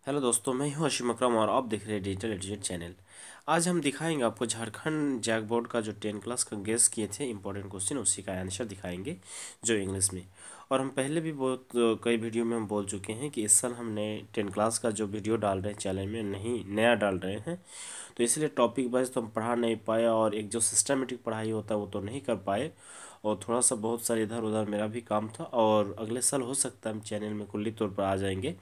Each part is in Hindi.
हेलो दोस्तों, मैं हूं अशीम अकरम और आप देख रहे हैं डिजिटल एजुकेट चैनल। आज हम दिखाएंगे आपको झारखंड जैक बोर्ड का जो 10 क्लास का गेस किए थे इंपॉर्टेंट क्वेश्चन, उसी का आंसर दिखाएंगे जो इंग्लिश में। और हम पहले भी बहुत कई वीडियो में हम बोल चुके हैं कि इस साल हमने 10 क्लास का जो वीडियो डाल रहे हैं चैनल में नहीं नया डाल रहे हैं, तो इसलिए टॉपिक वाइज तो हम पढ़ा नहीं पाए और एक जो सिस्टमेटिक पढ़ाई होता है वो तो नहीं कर पाए। और थोड़ा सा बहुत सारे इधर उधर मेरा भी काम था, और अगले साल हो सकता है हम चैनल में कुल्ली तौर पर आ जाएंगे।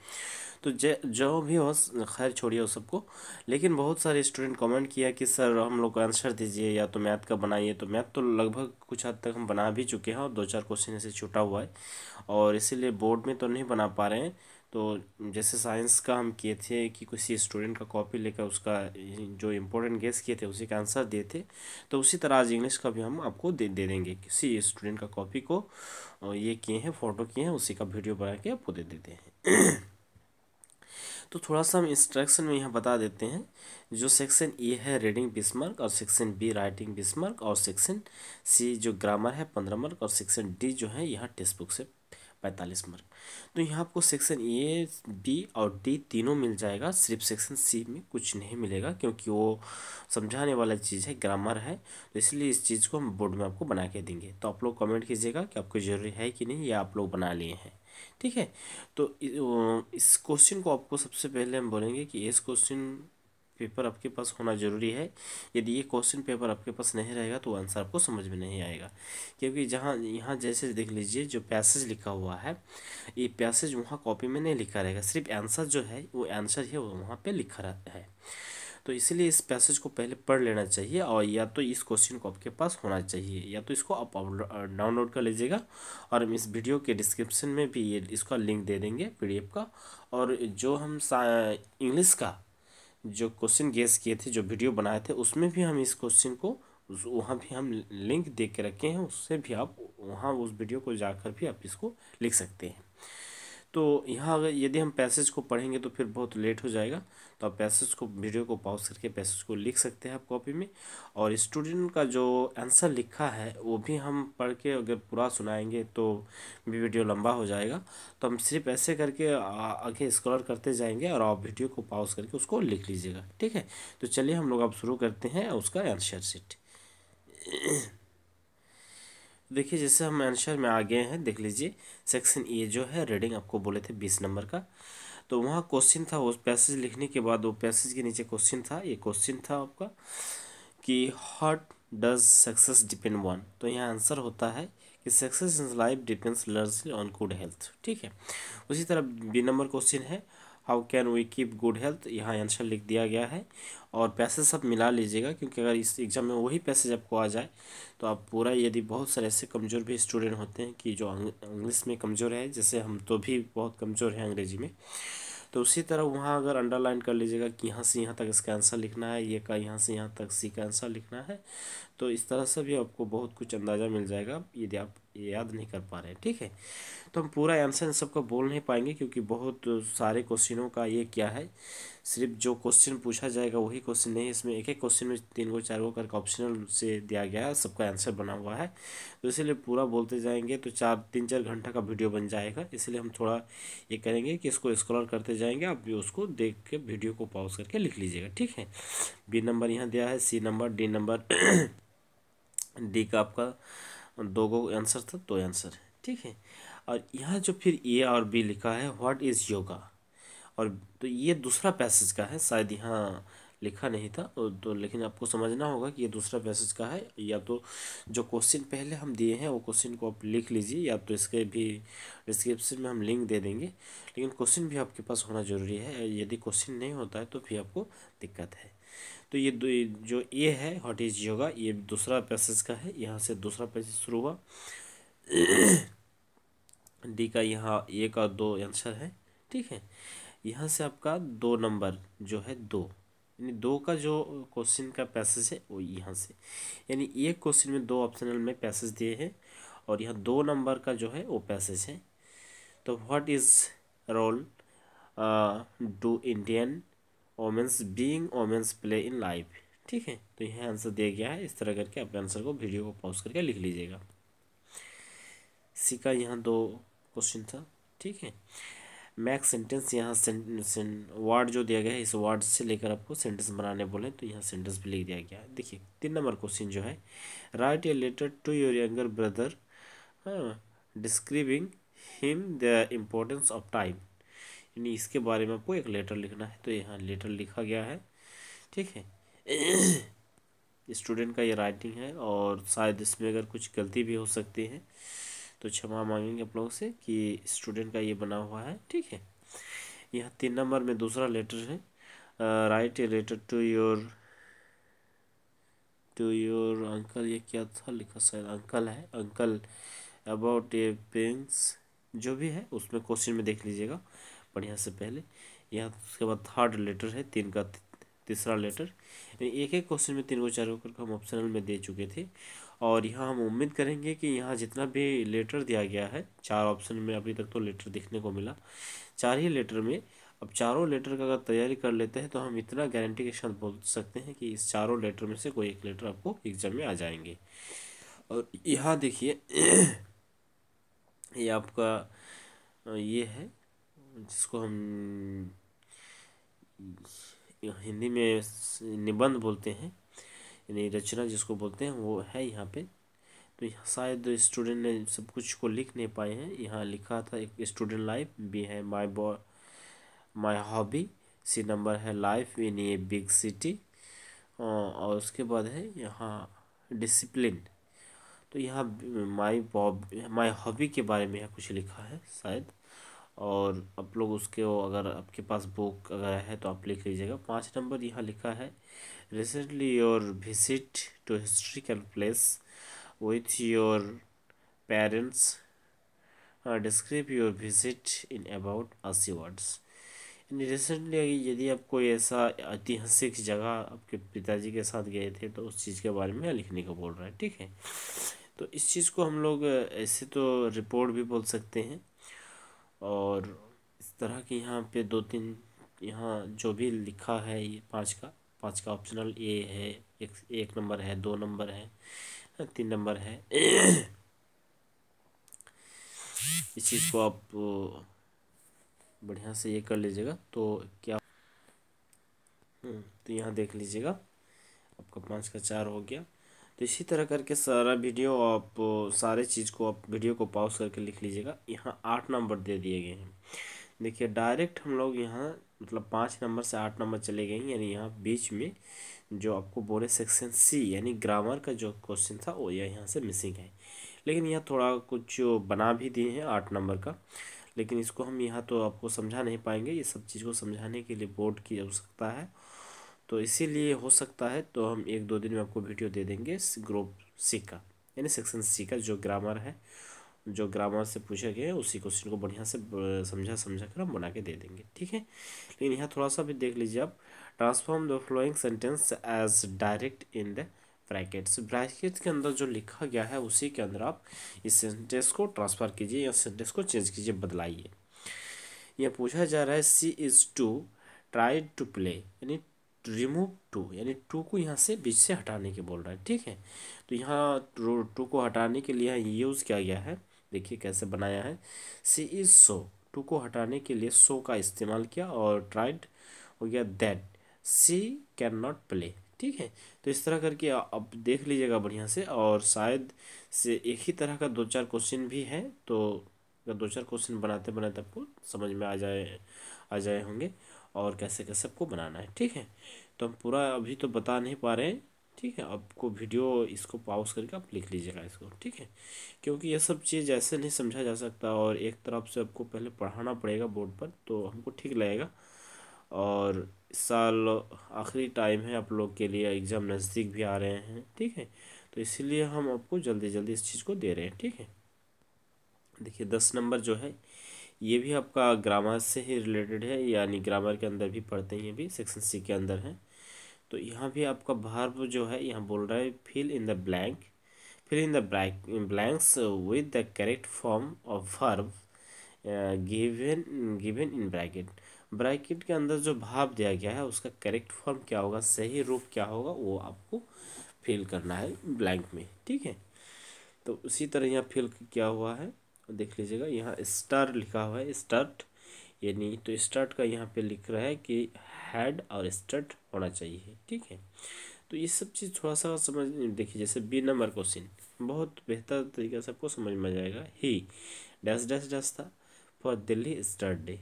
तो जो भी हो, खैर छोड़िए उस सबको। लेकिन बहुत सारे स्टूडेंट कमेंट किया कि सर हम लोग को आंसर दीजिए या तो मैथ का बनाइए, तो मैथ तो लगभग कुछ हद तक हम बना भी चुके हैं और दो चार क्वेश्चन ऐसे छूटा हुआ है, और इसीलिए बोर्ड में तो नहीं बना पा रहे हैं। तो जैसे साइंस का हम किए थे कि किसी स्टूडेंट का कॉपी लेकर उसका जो इम्पोर्टेंट गेस किए थे उसी का आंसर दिए थे, तो उसी तरह आज इंग्लिश का भी हम आपको दे देंगे। किसी स्टूडेंट का कॉपी को ये किए हैं, फ़ोटो किए हैं, उसी का वीडियो बना के आपको दे देते हैं। तो थोड़ा सा हम इंस्ट्रक्शन में यहाँ बता देते हैं। जो सेक्शन ए है रीडिंग 20 मार्क, और सेक्शन बी राइटिंग 20 मार्क, और सेक्शन सी जो ग्रामर है 15 मार्क, और सेक्शन डी जो है यहाँ टेक्स्ट बुक से 45 मार्क। तो यहाँ आपको सेक्शन ए बी और डी तीनों मिल जाएगा, सिर्फ सेक्शन सी में कुछ नहीं मिलेगा क्योंकि वो समझाने वाला चीज़ है, ग्रामर है। तो इसलिए इस चीज़ को हम बोर्ड में आपको बना के देंगे। तो आप लोग कमेंट कीजिएगा कि आपको ज़रूरी है कि नहीं, या आप लोग बना लिए हैं। ठीक है। तो इस क्वेश्चन को आपको सबसे पहले हम बोलेंगे कि इस क्वेश्चन पेपर आपके पास होना ज़रूरी है। यदि ये क्वेश्चन पेपर आपके पास नहीं रहेगा तो आंसर आपको समझ में नहीं आएगा। क्योंकि जहाँ यहाँ जैसे देख लीजिए जो पैसेज लिखा हुआ है, ये पैसेज वहाँ कॉपी में नहीं लिखा रहेगा, सिर्फ आंसर जो है वो आंसर है वो वहाँ पे लिखा रहता है। तो इसलिए इस पैसेज को पहले पढ़ लेना चाहिए, और या तो इस क्वेश्चन को आपके पास होना चाहिए, या तो इसको आप डाउनलोड कर लीजिएगा। और हम इस वीडियो के डिस्क्रिप्शन में भी ये इसका लिंक दे देंगे पीडीएफ का। और जो हम इंग्लिश का जो क्वेश्चन गेस किए थे, जो वीडियो बनाए थे, उसमें भी हम इस क्वेश्चन को वहाँ भी हम लिंक दे के रखे हैं, उससे भी आप वहाँ उस वीडियो को जाकर भी आप इसको लिख सकते हैं। तो यहाँ अगर यदि हम पैसेज को पढ़ेंगे तो फिर बहुत लेट हो जाएगा। तो आप पैसेज को वीडियो को पॉज करके पैसेज को लिख सकते हैं आप कॉपी में। और स्टूडेंट का जो आंसर लिखा है वो भी हम पढ़ के अगर पूरा सुनाएंगे तो भी वीडियो लंबा हो जाएगा। तो हम सिर्फ ऐसे करके आगे स्क्रॉल करते जाएंगे और आप वीडियो को पॉज करके उसको लिख लीजिएगा। ठीक है। तो चलिए हम लोग अब शुरू करते हैं उसका आंसर शीट। देखिए जैसे हम आंसर में आ गए हैं, देख लीजिए सेक्शन ए जो है रीडिंग आपको बोले थे 20 नंबर का। तो वहाँ क्वेश्चन था, उस पैसेज लिखने के बाद वो पैसेज के नीचे क्वेश्चन था, ये क्वेश्चन था आपका कि what does success depend on. तो यहाँ आंसर होता है कि success in life depends largely on good health. ठीक है। उसी तरह बी नंबर क्वेश्चन है how can we keep good health, यहाँ आंसर लिख दिया गया है। और पैसेज सब मिला लीजिएगा, क्योंकि अगर इस एग्ज़ाम में वही पैसेज आपको आ जाए तो आप पूरा, यदि बहुत सारे ऐसे कमज़ोर भी स्टूडेंट होते हैं कि जो इंग्लिश में कमज़ोर है, जैसे हम तो भी बहुत कमज़ोर हैं अंग्रेजी में, तो उसी तरह वहाँ अगर अंडरलाइन कर लीजिएगा कि यहाँ से यहाँ तक इसका आंसर लिखना है, ये का यहाँ से यहाँ तक सी का आंसर लिखना है। तो इस तरह से भी आपको बहुत कुछ अंदाज़ा मिल जाएगा यदि आप ये याद नहीं कर पा रहे हैं। ठीक है। तो हम पूरा आंसर इन सबका बोल नहीं पाएंगे क्योंकि बहुत सारे क्वेश्चनों का ये क्या है, सिर्फ जो क्वेश्चन पूछा जाएगा वही क्वेश्चन नहीं, इसमें एक एक क्वेश्चन में 3 4 करके ऑप्शनल से दिया गया है, सबका आंसर बना हुआ है। तो इसीलिए पूरा बोलते जाएंगे तो 3 4 घंटा का वीडियो बन जाएगा। इसलिए हम थोड़ा ये करेंगे कि इसको स्क्रॉल करते जाएंगे, आप भी उसको देख के वीडियो को पॉज करके लिख लीजिएगा। ठीक है। बी नंबर यहाँ दिया है, C number, D number, D का आपका 2 गो आंसर था, 2 आंसर है। ठीक है। और यहाँ जो फिर ए और बी लिखा है व्हाट इज़ योगा, और तो ये दूसरा पैसेज का है, शायद यहाँ लिखा नहीं था तो लेकिन आपको समझना होगा कि ये दूसरा पैसेज का है। या तो जो क्वेश्चन पहले हम दिए हैं वो क्वेश्चन को आप लिख लीजिए, या तो इसके भी डिस्क्रिप्शन में हम लिंक दे देंगे। लेकिन क्वेश्चन भी आपके पास होना ज़रूरी है, यदि क्वेश्चन नहीं होता है तो भी आपको दिक्कत है। तो ये जो ए है व्हाट इज़ योगा, ये दूसरा पैसेज का है, यहाँ से दूसरा पैसेज शुरू हुआ। डी का यहाँ 1 और 2 आंसर है। ठीक है। यहाँ से आपका 2 नंबर जो है 2, यानी 2 का जो क्वेश्चन का पैसेज है वो यहाँ से, यानी एक क्वेश्चन में 2 ऑप्शनल में पैसेज दिए हैं, और यहाँ 2 नंबर का जो है वो पैसेज है। तो what is role do Indian women's being women's play in life. ठीक है। तो यह आंसर दिया गया है, इस तरह करके आप आंसर को वीडियो को पॉज करके लिख लीजिएगा। सी का यहाँ 2 क्वेश्चन था। ठीक है। मैक्स सेंटेंस, यहाँ वर्ड जो दिया गया है इस वर्ड से लेकर आपको सेंटेंस बनाने बोले तो यहाँ सेंटेंस भी लिख दिया गया है। देखिए 3 नंबर क्वेश्चन जो है, write a letter to your younger brother, हाँ, describing him the importance of time, यानी इसके बारे में आपको एक लेटर लिखना है। तो यहाँ लेटर लिखा गया है, ठीक है। स्टूडेंट का ये राइटिंग है और शायद इसमें अगर कुछ गलती भी हो सकती है तो क्षमा मांगेंगे आप लोगों से कि स्टूडेंट का ये बना हुआ है, ठीक है। यह 3 नंबर में दूसरा लेटर है, write a letter to your uncle, ये क्या था लिखा, शायद अंकल है, अंकल अबाउट ए पिंग्स, जो भी है उसमें क्वेश्चन में देख लीजिएगा बढ़िया से पहले। यहाँ उसके बाद थर्ड लेटर है, 3 का तीसरा लेटर। एक एक क्वेश्चन में 3 को 4 को करके हम ऑप्शनल में दे चुके थे और यहाँ हम उम्मीद करेंगे कि यहाँ जितना भी लेटर दिया गया है 4 ऑप्शन में अभी तक तो लेटर देखने को मिला, 4 ही लेटर में, अब चारों लेटर का अगर तैयारी कर लेते हैं तो हम इतना गारंटी के साथ बोल सकते हैं कि इस चारों लेटर में से कोई एक लेटर आपको एग्जाम में आ जाएंगे। और यहाँ देखिए ये आपका ये है जिसको हम हिंदी में निबंध बोलते हैं, यानी रचना जिसको बोलते हैं, वो है यहाँ पे। तो यहाँ शायद स्टूडेंट ने सब कुछ को लिख नहीं पाए हैं। यहाँ लिखा था एक स्टूडेंट लाइफ, बी है माई हॉबी, सी नंबर है life in a big city, और उसके बाद है यहाँ डिसिप्लिन। तो यहाँ माई हॉबी के बारे में यहाँ कुछ लिखा है शायद, और आप लोग उसके अगर आपके पास बुक अगर है तो आप लिख लीजिएगा। 5 नंबर यहाँ लिखा है, recently your visit to historical place with your parents, describe your visit in about 80 words. यानी रिसेंटली यदि आप कोई ऐसा ऐतिहासिक जगह आपके पिताजी के साथ गए थे तो उस चीज़ के बारे में लिखने को बोल रहा है, ठीक है। तो इस चीज़ को हम लोग ऐसे तो रिपोर्ट भी बोल सकते हैं, और इस तरह की यहाँ पे 2-3 यहाँ जो भी लिखा है ये 5 का ऑप्शनल ए है, एक नंबर है, 2 नंबर है, 3 नंबर है। इस चीज़ को आप बढ़िया से ये कर लीजिएगा तो क्या, तो यहाँ देख लीजिएगा आपका 5 का 4 हो गया। तो इसी तरह करके सारा वीडियो आप सारे चीज़ को आप वीडियो को पॉज करके लिख लीजिएगा। यहाँ 8 नंबर दे दिए गए हैं, देखिए डायरेक्ट हम लोग यहाँ मतलब 5 नंबर से 8 नंबर चले गए, यानी यहाँ बीच में जो आपको बोले सेक्शन सी यानी ग्रामर का जो क्वेश्चन था वो यहाँ से मिसिंग है। लेकिन यहाँ थोड़ा कुछ बना भी दिए हैं 8 नंबर का, लेकिन इसको हम यहाँ तो आपको समझा नहीं पाएंगे, ये सब चीज़ को समझाने के लिए बोर्ड की आवश्यकता है। तो इसीलिए हो सकता है तो हम 1-2 दिन में आपको वीडियो दे देंगे ग्रुप सी का, यानी सेक्शन सी का जो ग्रामर है, जो ग्रामर से पूछे गए हैं उसी क्वेश्चन को बढ़िया से समझा कर हम बना के दे देंगे, ठीक है। लेकिन यहाँ थोड़ा सा भी देख लीजिए आप, transform the following sentence as directed in the brackets, brackets के अंदर जो लिखा गया है उसी के अंदर आप इस सेंटेंस को ट्रांसफर कीजिए या सेंटेंस को चेंज कीजिए, बदलाइए। यह पूछा जा रहा है C is to try to play, यानी रिमूव टू, यानी टू को यहाँ से बीच से हटाने के बोल रहा है, ठीक है। तो यहाँ टू को हटाने के लिए यूज़ किया गया है, देखिए कैसे बनाया है, सी इज़ सो, टू को हटाने के लिए सो का इस्तेमाल किया, और ट्राइड हो गया that she can not play, ठीक है। तो इस तरह करके अब देख लीजिएगा बढ़िया से, और शायद से एक ही तरह का 2-4 क्वेश्चन भी है, तो अगर 2-4 क्वेश्चन बनाते बनाते आपको समझ में आ जाए होंगे और कैसे कैसे आपको बनाना है, ठीक है। तो हम पूरा अभी तो बता नहीं पा रहे हैं, ठीक है। आपको वीडियो इसको पॉज करके आप लिख लीजिएगा इसको, ठीक है, क्योंकि ये सब चीज़ ऐसे नहीं समझा जा सकता और एक तरफ से आपको पहले पढ़ाना पड़ेगा बोर्ड पर तो हमको ठीक लगेगा। और इस साल आखिरी टाइम है आप लोग के लिए, एग्ज़ाम नज़दीक भी आ रहे हैं, ठीक है। तो इसीलिए हम आपको जल्दी जल्दी इस चीज़ को दे रहे हैं, ठीक है। देखिए 10 नंबर जो है ये भी आपका ग्रामर से ही रिलेटेड है, यानी ग्रामर के अंदर भी पढ़ते हैं, ये भी सेक्शन सी के अंदर है। तो यहाँ भी आपका वर्ब जो है यहाँ बोल रहा है fill in the blanks with the correct form of verb given given in bracket, bracket के अंदर जो भाव दिया गया है उसका करेक्ट फॉर्म क्या होगा, सही रूप क्या होगा, वो आपको फिल करना है ब्लैंक में, ठीक है। तो उसी तरह यहाँ फिल किया हुआ है, देख लीजिएगा यहाँ स्टार लिखा हुआ है, स्टार्ट यानी तो स्टार्ट का यहाँ पे लिख रहा है कि हैड और स्टार्ट होना चाहिए, ठीक है। तो ये सब चीज़ थोड़ा सा समझ देखिए, जैसे बी नंबर क्वेश्चन बहुत बेहतर तरीके से आपको समझ में आ जाएगा। ही डैश डैश डैश था फॉर दिल्ली स्टार्ट डे,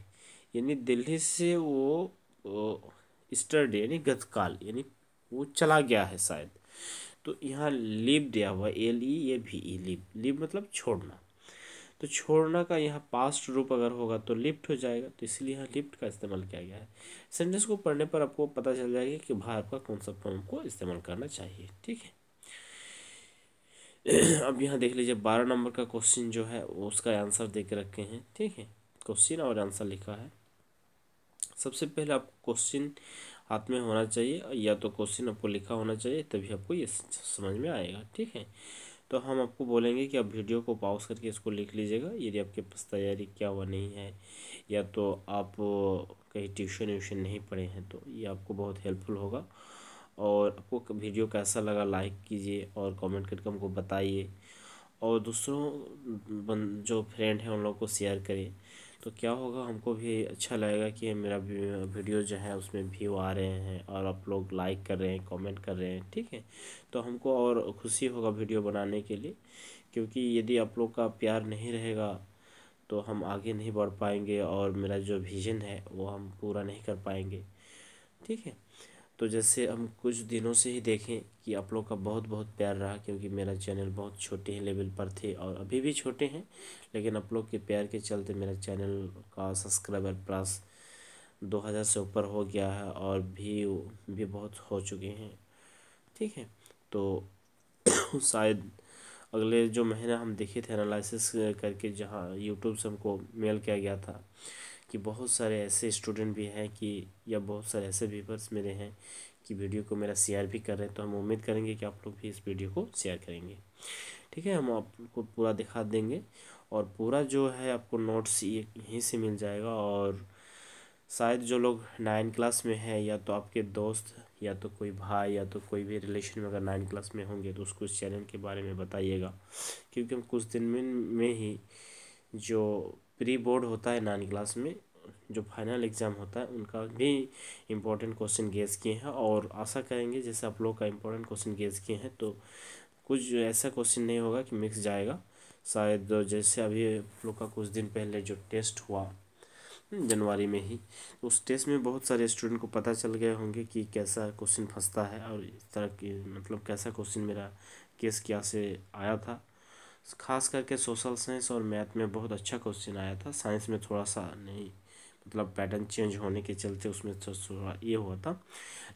यानी दिल्ली से वो स्टार्ट डे यानी गतकाल, यानी वो चला गया है शायद। तो यहाँ लीव दिया हुआ है, एल ई ए भी ई, लीव, लीव मतलब छोड़ना। तो छोड़ना का यहाँ पास्ट रूप अगर होगा तो लिफ्ट हो जाएगा, तो इसलिए यहाँ लिफ्ट का इस्तेमाल किया गया है। सेंटेंस को पढ़ने पर आपको पता चल जाएगा कि भार्ब का कौन सा फॉर्म को इस्तेमाल करना चाहिए, ठीक है। अब यहाँ देख लीजिए 12 नंबर का क्वेश्चन जो है वो उसका आंसर दे के रखे हैं, ठीक है। क्वेश्चन और आंसर लिखा है। सबसे पहले आपको क्वेश्चन हाथ में होना चाहिए, या तो क्वेश्चन आपको लिखा होना चाहिए, तभी आपको ये समझ में आएगा, ठीक है। तो हम आपको बोलेंगे कि आप वीडियो को पॉज करके इसको लिख लीजिएगा, यदि आपके पास तैयारी किया हुआ नहीं है, या तो आप कहीं ट्यूशन व्यूशन नहीं पढ़े हैं, तो ये आपको बहुत हेल्पफुल होगा। और आपको वीडियो कैसा लगा लाइक कीजिए और कमेंट करके हमको बताइए, और दूसरों जो फ्रेंड हैं उन लोगों को शेयर करें। तो क्या होगा, हमको भी अच्छा लगेगा कि मेरा वीडियो जो है उसमें व्यू आ रहे हैं और आप लोग लाइक कर रहे हैं, कमेंट कर रहे हैं, ठीक है। तो हमको और खुशी होगा वीडियो बनाने के लिए, क्योंकि यदि आप लोग का प्यार नहीं रहेगा तो हम आगे नहीं बढ़ पाएंगे, और मेरा जो विज़न है वो हम पूरा नहीं कर पाएंगे, ठीक है। तो जैसे हम कुछ दिनों से ही देखें कि आप लोग का बहुत बहुत प्यार रहा, क्योंकि मेरा चैनल बहुत छोटे लेवल पर थे और अभी भी छोटे हैं, लेकिन आप लोग के प्यार के चलते मेरा चैनल का सब्सक्राइबर प्लस 2000 से ऊपर हो गया है, और भी बहुत हो चुके हैं, ठीक है। तो शायद अगले जो महीना हम देखे थे एनालिसिस करके, जहाँ यूट्यूब से हमको मेल किया गया था कि बहुत सारे ऐसे स्टूडेंट भी हैं कि, या बहुत सारे ऐसे व्यूअर्स मेरे हैं कि वीडियो को मेरा शेयर भी कर रहे हैं, तो हम उम्मीद करेंगे कि आप लोग भी इस वीडियो को शेयर करेंगे, ठीक है। हम आपको पूरा दिखा देंगे, और पूरा जो है आपको नोट्स यहीं से मिल जाएगा। और शायद जो लोग 9 क्लास में है, या तो आपके दोस्त, या तो कोई भाई, या तो कोई भी रिलेशन में अगर 9 क्लास में होंगे, तो उसको इस चैनल के बारे में बताइएगा, क्योंकि हम कुछ दिन में ही जो प्री बोर्ड होता है 9 क्लास में, जो फाइनल एग्ज़ाम होता है, उनका भी इम्पोर्टेंट क्वेश्चन गेस किए हैं, और आशा करेंगे जैसे आप लोग का इम्पोर्टेंट क्वेश्चन गेस किए हैं तो कुछ ऐसा क्वेश्चन नहीं होगा कि मिक्स जाएगा। शायद जैसे अभी आप लोग का कुछ दिन पहले जो टेस्ट हुआ जनवरी में ही, तो उस टेस्ट में बहुत सारे स्टूडेंट को पता चल गए होंगे कि कैसा क्वेश्चन फंसता है, और इस तरह की मतलब कैसा क्वेश्चन मेरा केस क्या से आया था। खास करके सोशल साइंस और मैथ में बहुत अच्छा क्वेश्चन आया था, साइंस में थोड़ा सा नहीं, मतलब पैटर्न चेंज होने के चलते उसमें थोड़ा ये हुआ था।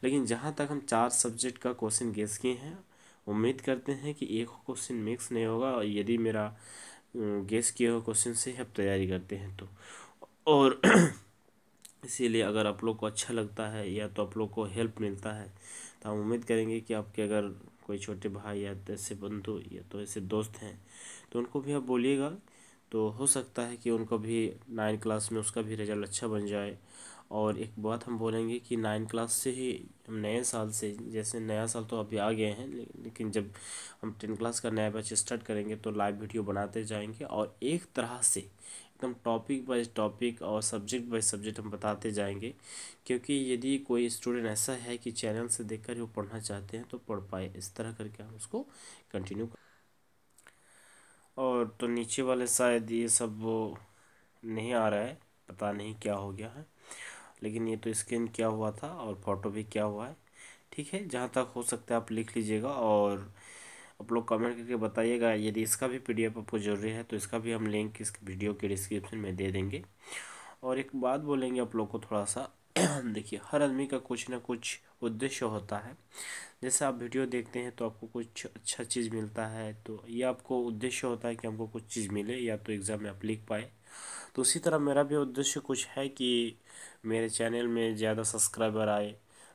लेकिन जहाँ तक हम 4 सब्जेक्ट का क्वेश्चन गेस किए हैं, उम्मीद करते हैं कि एक क्वेश्चन मिक्स नहीं होगा, और यदि मेरा गेस किए हुए क्वेश्चन से ही आप तैयारी करते हैं तो। और इसीलिए अगर आप लोग को अच्छा लगता है, या तो आप लोग को हेल्प मिलता है, तो हम उम्मीद करेंगे कि आपके अगर कोई छोटे भाई या ऐसे बंधु या तो ऐसे दोस्त हैं, तो उनको भी आप बोलिएगा, तो हो सकता है कि उनको भी 9 क्लास में उसका भी रिजल्ट अच्छा बन जाए। और एक बात हम बोलेंगे कि 9 क्लास से ही हम नए साल से, जैसे नया साल तो अभी आ गए हैं, लेकिन जब हम 10 क्लास का नया बैच स्टार्ट करेंगे तो लाइव वीडियो बनाते जाएंगे, और एक तरह से एकदम टॉपिक बाय टॉपिक और सब्जेक्ट बाय सब्जेक्ट हम बताते जाएंगे, क्योंकि यदि कोई स्टूडेंट ऐसा है कि चैनल से देखकर ही वो पढ़ना चाहते हैं तो पढ़ पाए, इस तरह करके हम उसको कंटिन्यू। और तो नीचे वाले शायद ये सब वो नहीं आ रहा है, पता नहीं क्या हो गया है, लेकिन ये तो स्कैन किया हुआ था और फोटो भी किया हुआ है, ठीक है। जहाँ तक हो सकता है आप लिख लीजिएगा, और आप लोग कमेंट करके बताइएगा। यदि इसका भी पीडीएफ आपको जरूरी है तो इसका भी हम लिंक इस वीडियो के डिस्क्रिप्शन में दे देंगे। और एक बात बोलेंगे आप लोग को थोड़ा सा देखिए, हर आदमी का कुछ ना कुछ उद्देश्य होता है। जैसे आप वीडियो देखते हैं तो आपको कुछ अच्छा चीज़ मिलता है, तो ये आपको उद्देश्य होता है कि हमको कुछ चीज़ मिले, या तो एग्ज़ाम में आप लिख पाए। तो उसी तरह मेरा भी उद्देश्य कुछ है कि मेरे चैनल में ज़्यादा सब्सक्राइबर आए,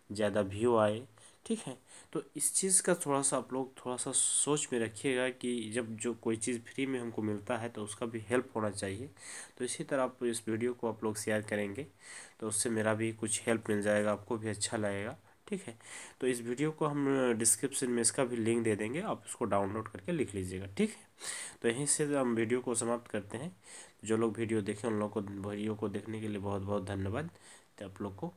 ज़्यादा व्यू आए, ठीक है। तो इस चीज़ का थोड़ा सा आप लोग थोड़ा सा सोच में रखिएगा कि जब जो कोई चीज़ फ्री में हमको मिलता है तो उसका भी हेल्प होना चाहिए। तो इसी तरह आप इस वीडियो को आप लोग शेयर करेंगे तो उससे मेरा भी कुछ हेल्प मिल जाएगा, आपको भी अच्छा लगेगा, ठीक है। तो इस वीडियो को हम डिस्क्रिप्शन में इसका भी लिंक दे देंगे, आप उसको डाउनलोड करके लिख लीजिएगा, ठीक है। तो यहीं से हम वीडियो को समाप्त करते हैं। जो लोग वीडियो देखें उन लोगों को वीडियो को देखने के लिए बहुत बहुत धन्यवाद। तो आप लोग को